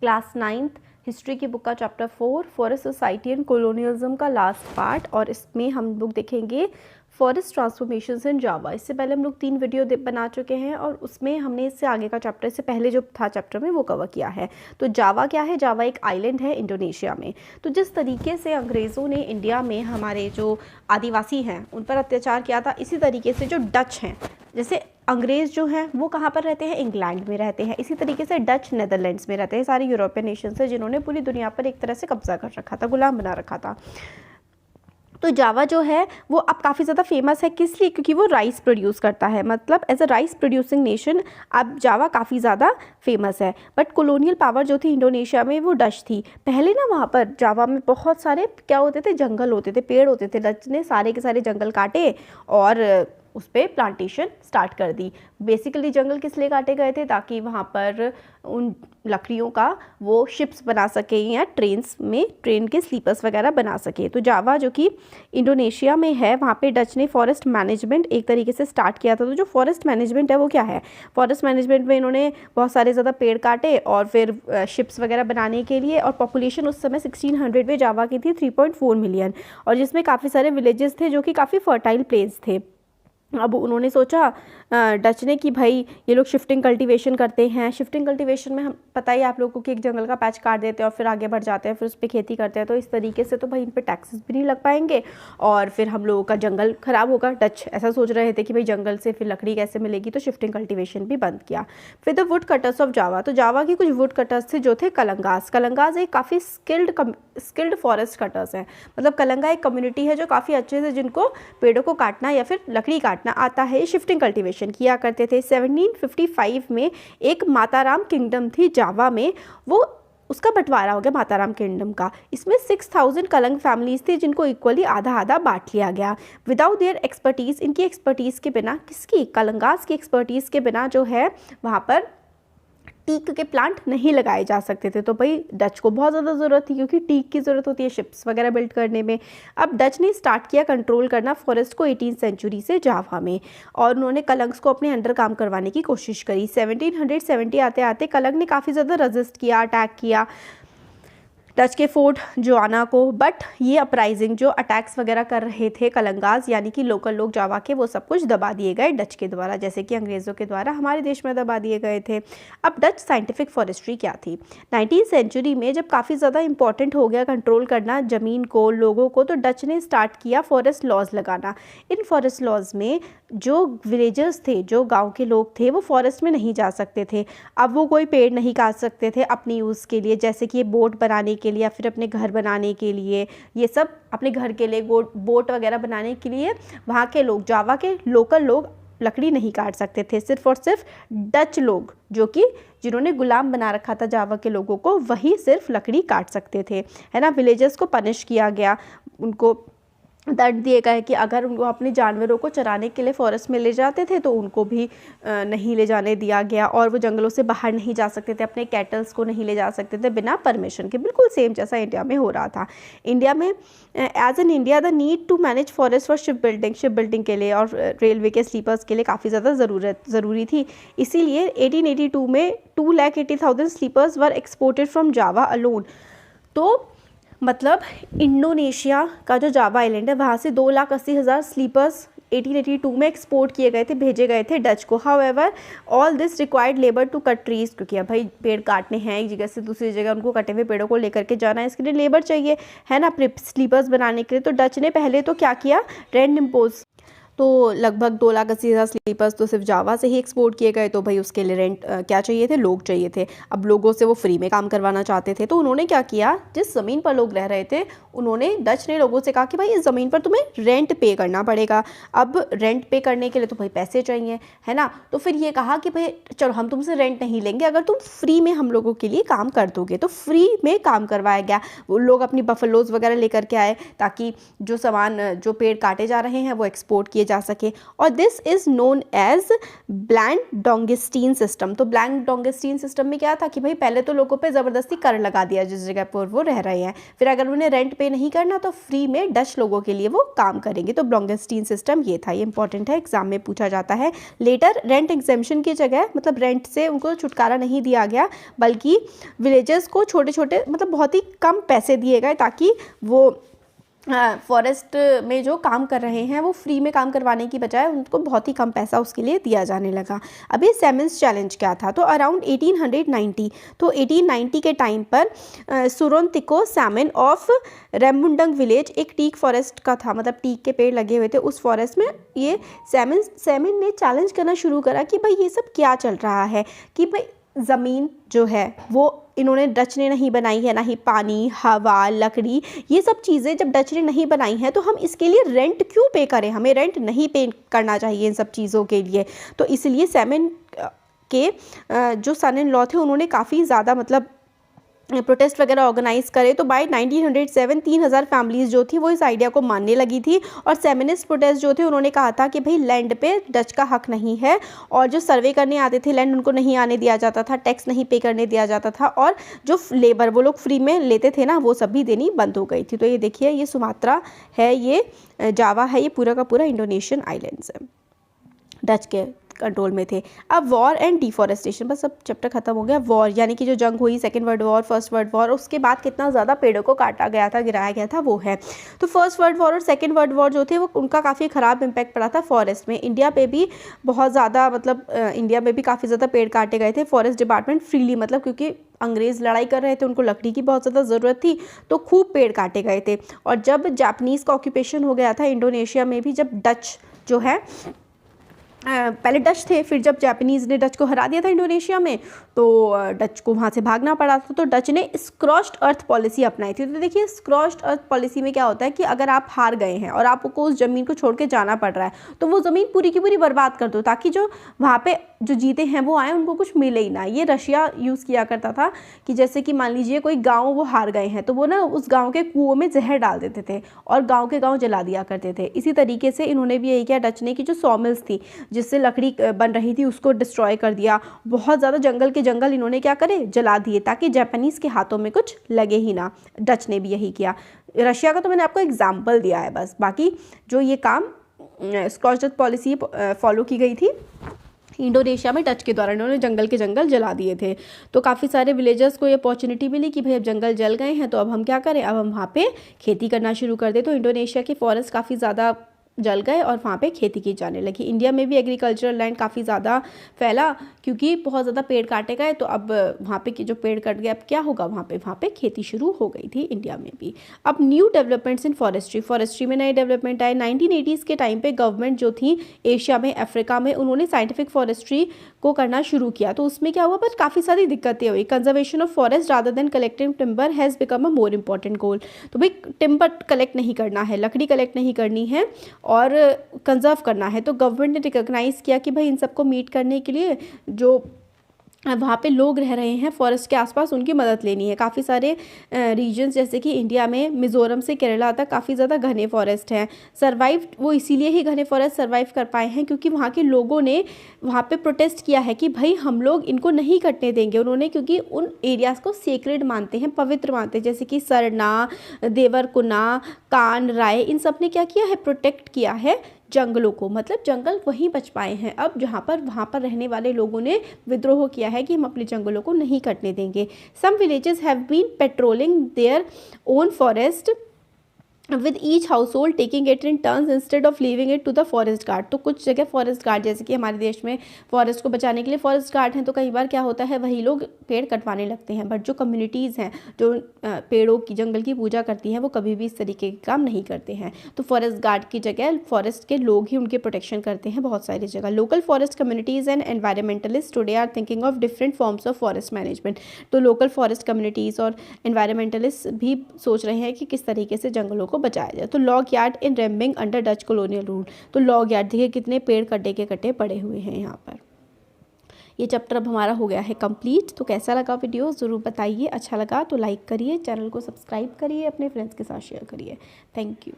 Class 9th history की book का chapter 4 forest society and colonialism का लास्ट पार्ट, और इसमें हम लोग देखेंगे फॉरेस्ट ट्रांसफॉर्मेशंस इन जावा। इससे पहले हम लोग 3 वीडियो बना चुके हैं और उसमें हमने इससे आगे का चैप्टर, इससे पहले जो था चैप्टर में, वो कवर किया है। तो जावा क्या है? जावा एक आइलैंड है इंडोनेशिया में। तो जिस तरीके से अंग्रेज़ों ने इंडिया में हमारे जो आदिवासी हैं उन पर अत्याचार किया था, इसी तरीके से जो डच हैं, जैसे अंग्रेज़ जो हैं वो कहाँ पर रहते हैं? इंग्लैंड में रहते हैं। इसी तरीके से डच नेदरलैंड्स में रहते हैं। सारे यूरोपियन नेशंस हैं जिन्होंने पूरी दुनिया पर एक तरह से कब्जा कर रखा था, गुलाम बना रखा था। तो जावा जो है वो अब काफ़ी ज़्यादा फेमस है, किस लिए? क्योंकि वो राइस प्रोड्यूस करता है, मतलब as a rice producing nation अब जावा काफ़ी ज़्यादा फेमस है। बट कॉलोनियल पावर जो थी इंडोनेशिया में वो डच थी। पहले ना वहाँ पर जावा में बहुत सारे क्या होते थे? जंगल होते थे, पेड़ होते थे। डच ने सारे के सारे जंगल काटे और उस पर प्लांटेशन स्टार्ट कर दी। बेसिकली जंगल किस लिए काटे गए थे? ताकि वहाँ पर उन लकड़ियों का वो शिप्स बना सके या ट्रेन के स्लीपर्स वगैरह बना सके। तो जावा जो कि इंडोनेशिया में है, वहाँ पे डच ने फॉरेस्ट मैनेजमेंट एक तरीके से स्टार्ट किया था। तो जो फॉरेस्ट मैनेजमेंट है वो क्या है? फॉरेस्ट मैनेजमेंट में इन्होंने बहुत सारे ज़्यादा पेड़ काटे और फिर शिप्स वगैरह बनाने के लिए, और पॉपुलेशन उस समय 1600 में जावा की थी 3.4 मिलियन, और जिसमें काफ़ी सारे विलेजेस थे जो कि काफ़ी फर्टाइल प्लेस थे। अब उन्होंने सोचा डच ने कि भाई ये लोग शिफ्टिंग कल्टीवेशन करते हैं। शिफ्टिंग कल्टीवेशन में हम पता ही आप लोगों को कि एक जंगल का पैच काट देते हैं और फिर आगे बढ़ जाते हैं, फिर उस पर खेती करते हैं। तो इस तरीके से तो भाई इन पे टैक्सेस भी नहीं लग पाएंगे और फिर हम लोगों का जंगल ख़राब होगा। डच ऐसा सोच रहे थे कि भाई जंगल से फिर लकड़ी कैसे मिलेगी, तो शिफ्टिंग कल्टीवेशन भी बंद किया। फिर the wood cutters of Java, तो जावा की कुछ वुड कटर्स थे जो थे कलंगास। कलंगास एक काफ़ी स्किल्ड फॉरेस्ट कटर्स हैं, मतलब कलंगा एक कम्युनिटी है जो काफ़ी अच्छे से जिनको पेड़ों को काटना या फिर लकड़ी काटना आता है, शिफ्टिंग कल्टीवेशन किया करते थे। 1755 में एक माताराम किंगडम थी जावा में, वो उसका बंटवारा हो गया माताराम किंगडम का। इसमें 6000 कलंग फैमिलीज थी जिनको इक्वली आधा आधा बांट लिया गया। विदाउट देयर एक्सपर्टीज़, इनकी एक्सपर्टीज़ के बिना, किसकी? कलंगास की एक्सपर्टीज़ के बिना जो है वहाँ पर टीक के प्लांट नहीं लगाए जा सकते थे। तो भाई डच को बहुत ज़्यादा ज़रूरत थी, क्योंकि टीक की ज़रूरत होती है शिप्स वगैरह बिल्ड करने में। अब डच ने स्टार्ट किया कंट्रोल करना फॉरेस्ट को 18th सेंचुरी से जावा में, और उन्होंने कलंग्स को अपने अंडर काम करवाने की कोशिश करी। 1770 आते आते कलंग ने काफ़ी ज़्यादा रजिस्ट किया, अटैक किया डच के फोर्ट जोआना को। बट ये अपराइजिंग जो अटैक्स वगैरह कर रहे थे कलंगाज यानी कि लोकल लोग जावा के, वो सब कुछ दबा दिए गए डच के द्वारा, जैसे कि अंग्रेज़ों के द्वारा हमारे देश में दबा दिए गए थे। अब डच साइंटिफिक फॉरेस्ट्री क्या थी? 19th सेंचुरी में जब काफ़ी ज़्यादा इंपॉर्टेंट हो गया कंट्रोल करना ज़मीन को, लोगों को, तो डच ने स्टार्ट किया फॉरेस्ट लॉज लगाना। इन फॉरेस्ट लॉज में जो विलेजर्स थे, जो गाँव के लोग थे, वो फॉरेस्ट में नहीं जा सकते थे। अब वो कोई पेड़ नहीं काट सकते थे अपनी यूज़ के लिए, जैसे कि ये बोट बनाने के लिए या फिर अपने घर बनाने के लिए, ये सब अपने घर के लिए बोट वगैरह बनाने के लिए वहाँ के लोग, जावा के लोकल लोग लकड़ी नहीं काट सकते थे। सिर्फ और सिर्फ डच लोग, जो कि जिन्होंने गुलाम बना रखा था जावा के लोगों को, वही सिर्फ लकड़ी काट सकते थे, है ना। विलेजर्स को पनिश किया गया, उनको दंड दिए गए कि अगर उनको अपने जानवरों को चराने के लिए फॉरेस्ट में ले जाते थे तो उनको भी नहीं ले जाने दिया गया, और वो जंगलों से बाहर नहीं जा सकते थे, अपने कैटल्स को नहीं ले जा सकते थे बिना परमिशन के। बिल्कुल सेम जैसा इंडिया में हो रहा था। इंडिया में as an India the need to manage forest for ship building के लिए और रेलवे के स्लीपर्स के लिए काफ़ी ज़्यादा ज़रूरी थी। इसीलिए 1882 में 2,80,000 sleepers were exported from Java alone. तो मतलब इंडोनेशिया का जो जावा आइलैंड है वहाँ से 2,80,000 स्लीपर्स 1882 में एक्सपोर्ट किए गए थे, भेजे गए थे डच को। However all this required labour to cut trees, क्योंकि अब भाई पेड़ काटने हैं एक जगह से दूसरी जगह, उनको कटे हुए पेड़ों को लेकर के जाना है, इसके लिए लेबर चाहिए, है ना, स्लीपर्स बनाने के लिए। तो डच ने पहले तो क्या किया, रेंट इम्पोज, तो लगभग 2,80,000 स्लीपर्स तो सिर्फ जावा से ही एक्सपोर्ट किए गए। तो भाई उसके लिए रेंट क्या चाहिए थे, लोग चाहिए थे। अब लोगों से वो फ्री में काम करवाना चाहते थे, तो उन्होंने क्या किया, जिस ज़मीन पर लोग रह रहे थे, उन्होंने डच ने लोगों से कहा कि भाई इस ज़मीन पर तुम्हें रेंट पे करना पड़ेगा। अब रेंट पे करने के लिए तो भाई पैसे चाहिए, है ना। तो फिर ये कहा कि भाई चलो हम तुमसे रेंट नहीं लेंगे अगर तुम फ्री में हम लोगों के लिए काम कर दोगे। तो फ्री में काम करवाया गया। वो लोग अपनी बफलोज वगैरह लेकर के आए ताकि जो सामान, जो पेड़ काटे जा रहे हैं वो एक्सपोर्ट किए जा सके, और दिस इज़ नोन एज ब्लैंड-डोंगस्टीन सिस्टम। तो ब्लैंड-डोंगस्टीन सिस्टम में क्या था कि भाई पहले तो लोगों पे ज़बरदस्ती कर लगा दिया जिस जगह पर वो रह रहे हैं, फिर अगर उन्हें रेंट पे नहीं करना तो फ्री में डच लोगों के लिए वो काम करेंगे। तो डोंगस्टीन सिस्टम ये था, ये इंपॉर्टेंट है, एग्जाम में पूछा जाता है। लेटर रेंट एग्जेम्पशन की जगह, मतलब रेंट से उनको छुटकारा नहीं दिया गया, बल्कि विलेजर्स को छोटे छोटे मतलब बहुत ही कम पैसे दिए गए ताकि वो फॉरेस्ट में जो काम कर रहे हैं वो फ्री में काम करवाने की बजाय उनको बहुत ही कम पैसा उसके लिए दिया जाने लगा। अभी सैमन्स चैलेंज क्या था, तो अराउंड 1890, तो 1890 के टाइम पर सुरोनतिको सैमन ऑफ रेमुंडंग विलेज एक टीक फॉरेस्ट का था, मतलब टीक के पेड़ लगे हुए थे उस फॉरेस्ट में। ये सैमन ने चैलेंज करना शुरू करा कि भाई ये सब क्या चल रहा है, कि भाई ज़मीन जो है वो इन्होंने डच ने नहीं बनाई है, ना ही पानी, हवा, लकड़ी, ये सब चीज़ें जब डच ने नहीं बनाई हैं तो हम इसके लिए रेंट क्यों पे करें, हमें रेंट नहीं पे करना चाहिए इन सब चीज़ों के लिए। तो इसलिए सैमन के जो सन इन लॉ थे उन्होंने काफ़ी ज़्यादा मतलब प्रोटेस्ट वगैरह ऑर्गेनाइज करे। तो बाय 1907 3000 फैमिलीज़ जो थी वो इस आइडिया को मानने लगी थी, और सेमिनिस्ट प्रोटेस्ट जो थे उन्होंने कहा था कि भाई लैंड पे डच का हक नहीं है, और जो सर्वे करने आते थे लैंड उनको नहीं आने दिया जाता था, टैक्स नहीं पे करने दिया जाता था, और जो लेबर वो लोग फ्री में लेते थे ना वो सब भी देनी बंद हो गई थी। तो ये देखिए, ये सुमात्रा है, ये जावा है, ये पूरा का पूरा इंडोनेशियन आइलैंड्स है, डच के कंट्रोल में थे। अब वॉर एंड डिफॉरेस्टेशन, बस अब चैप्टर खत्म हो गया। वॉर यानी कि जो जंग हुई, second world war, first world war, उसके बाद कितना ज़्यादा पेड़ों को काटा गया था, गिराया गया था, वो है। तो फर्स्ट वर्ल्ड वॉर और सेकेंड वर्ल्ड वॉर जो थे वो उनका काफ़ी ख़राब इम्पैक्ट पड़ा था फॉरेस्ट में। इंडिया पे भी बहुत ज़्यादा मतलब इंडिया में भी काफ़ी ज़्यादा पेड़ काटे गए थे फॉरेस्ट डिपार्टमेंट फ्रीली, मतलब क्योंकि अंग्रेज़ लड़ाई कर रहे थे, उनको लकड़ी की बहुत ज़्यादा ज़रूरत थी, तो खूब पेड़ काटे गए थे। और जब जापानीज़ का ऑक्यूपेशन हो गया था इंडोनेशिया में भी, जब डच जो है पहले डच थे, फिर जब जापानीज़ ने डच को हरा दिया था इंडोनेशिया में, तो डच को वहाँ से भागना पड़ा था। तो डच ने स्क्रॉच्ड अर्थ पॉलिसी अपनाई थी। तो देखिए, स्क्रॉच्ड अर्थ पॉलिसी में क्या होता है कि अगर आप हार गए हैं और आपको उस ज़मीन को छोड़ के जाना पड़ रहा है, तो वो ज़मीन पूरी की पूरी बर्बाद कर दो, ताकि जो वहाँ पे जो जीते हैं वो आए, उनको कुछ मिले ही ना। ये रशिया यूज़ किया करता था कि जैसे कि मान लीजिए कोई गाँव वो हार गए हैं, तो वो ना उस गाँव के कुओं में जहर डाल देते थे और गाँव के गाँव जला दिया करते थे। इसी तरीके से इन्होंने भी यही किया डच ने, कि जो सॉमिल्स थी जिससे लकड़ी बन रही थी उसको डिस्ट्रॉय कर दिया। बहुत ज़्यादा जंगल के जंगल इन्होंने क्या करे, जला दिए, ताकि जापानीज़ के हाथों में कुछ लगे ही ना। डच ने भी यही किया। रशिया का तो मैंने आपको एग्जाम्पल दिया है बस, बाकी जो ये काम स्क्रॉच्ड अर्थ पॉलिसी फॉलो की गई थी इंडोनेशिया में डच के द्वारा, इन्होंने जंगल के जंगल जला दिए थे। तो काफ़ी सारे विलेजर्स को ये अपॉर्चुनिटी मिली कि भाई अब जंगल जल गए हैं तो अब हम क्या करें, अब हम वहाँ पे खेती करना शुरू कर दें। तो इंडोनेशिया के फॉरेस्ट काफ़ी ज़्यादा जल गए और वहाँ पे खेती की जाने लगी। इंडिया में भी एग्रीकल्चरल लैंड काफ़ी ज़्यादा फैला, क्योंकि बहुत ज़्यादा पेड़ काटे गए, तो अब वहाँ पे जो पेड़ कट गए अब क्या होगा, वहाँ पे खेती शुरू हो गई थी इंडिया में भी। अब न्यू डेवलपमेंट्स इन फॉरेस्ट्री में नए डेवलपमेंट आए। 1980s के टाइम पे गवर्नमेंट जो थी एशिया में, अफ्रीका में, उन्होंने साइंटिफिक फॉरेस्ट्री को करना शुरू किया। तो उसमें क्या हुआ, पर काफ़ी सारी दिक्कतें हुई। Conservation of forest rather than collecting timber has become a more important goal. तो भाई टिम्बर कलेक्ट नहीं करना है, लकड़ी कलेक्ट नहीं करनी है और कंजर्व करना है। तो गवर्नमेंट ने रिकॉग्नाइज़ किया कि भाई इन सबको मीट करने के लिए जो वहाँ पे लोग रह रहे हैं फॉरेस्ट के आसपास, उनकी मदद लेनी है। काफ़ी सारे रीजन्स जैसे कि इंडिया में मिज़ोरम से केरला तक काफ़ी ज़्यादा घने फॉरेस्ट हैं। सर्वाइव वो इसीलिए ही घने फॉरेस्ट सर्वाइव कर पाए हैं क्योंकि वहाँ के लोगों ने वहाँ पे प्रोटेस्ट किया है कि भाई हम लोग इनको नहीं कटने देंगे। उन्होंने, क्योंकि उन एरियाज़ को सेक्रेड मानते हैं, पवित्र मानते हैं, जैसे कि सरना, देवरकुना, कान, राय, इन सब ने क्या किया है, प्रोटेक्ट किया है जंगलों को। मतलब जंगल वहीं बच पाए हैं। अब जहाँ पर वहाँ पर रहने वाले लोगों ने विद्रोह किया है कि हम अपने जंगलों को नहीं कटने देंगे। Some villages have been patrolling their own forest with each household taking it in turns instead of leaving it to the forest guard. तो कुछ जगह फॉरेस्ट गार्ड, जैसे कि हमारे देश में फॉरेस्ट को बचाने के लिए फॉरेस्ट गार्ड हैं, तो कई बार क्या होता है वही लोग पेड़ कटवाने लगते हैं। बट जो कम्युनिटीज़ हैं जो पेड़ों की, जंगल की पूजा करती हैं, वो कभी भी इस तरीके के काम नहीं करते हैं। तो फॉरेस्ट गार्ड की जगह फॉरेस्ट के लोग ही उनके प्रोटेक्शन करते हैं बहुत सारी जगह। Local forest communities and environmentalist today are thinking of different forms of forest management. तो लोकल फॉरेस्ट कम्युनिटीज़ और एनवायरमेंटलिस्ट भी सोच रहे हैं कि किस तरीके से जंगलों को बचाया जाए। तो लॉग यार्ड इन रेम्बिंग अंडर डच कॉलोनियल रूल। तो लॉग यार्ड देखिए कितने पेड़ कटे के कटे पड़े हुए हैं यहाँ पर। ये चैप्टर अब हमारा हो गया है कंप्लीट। तो कैसा लगा वीडियो ज़रूर बताइए। अच्छा लगा तो लाइक करिए, चैनल को सब्सक्राइब करिए, अपने फ्रेंड्स के साथ शेयर करिए। Thank you.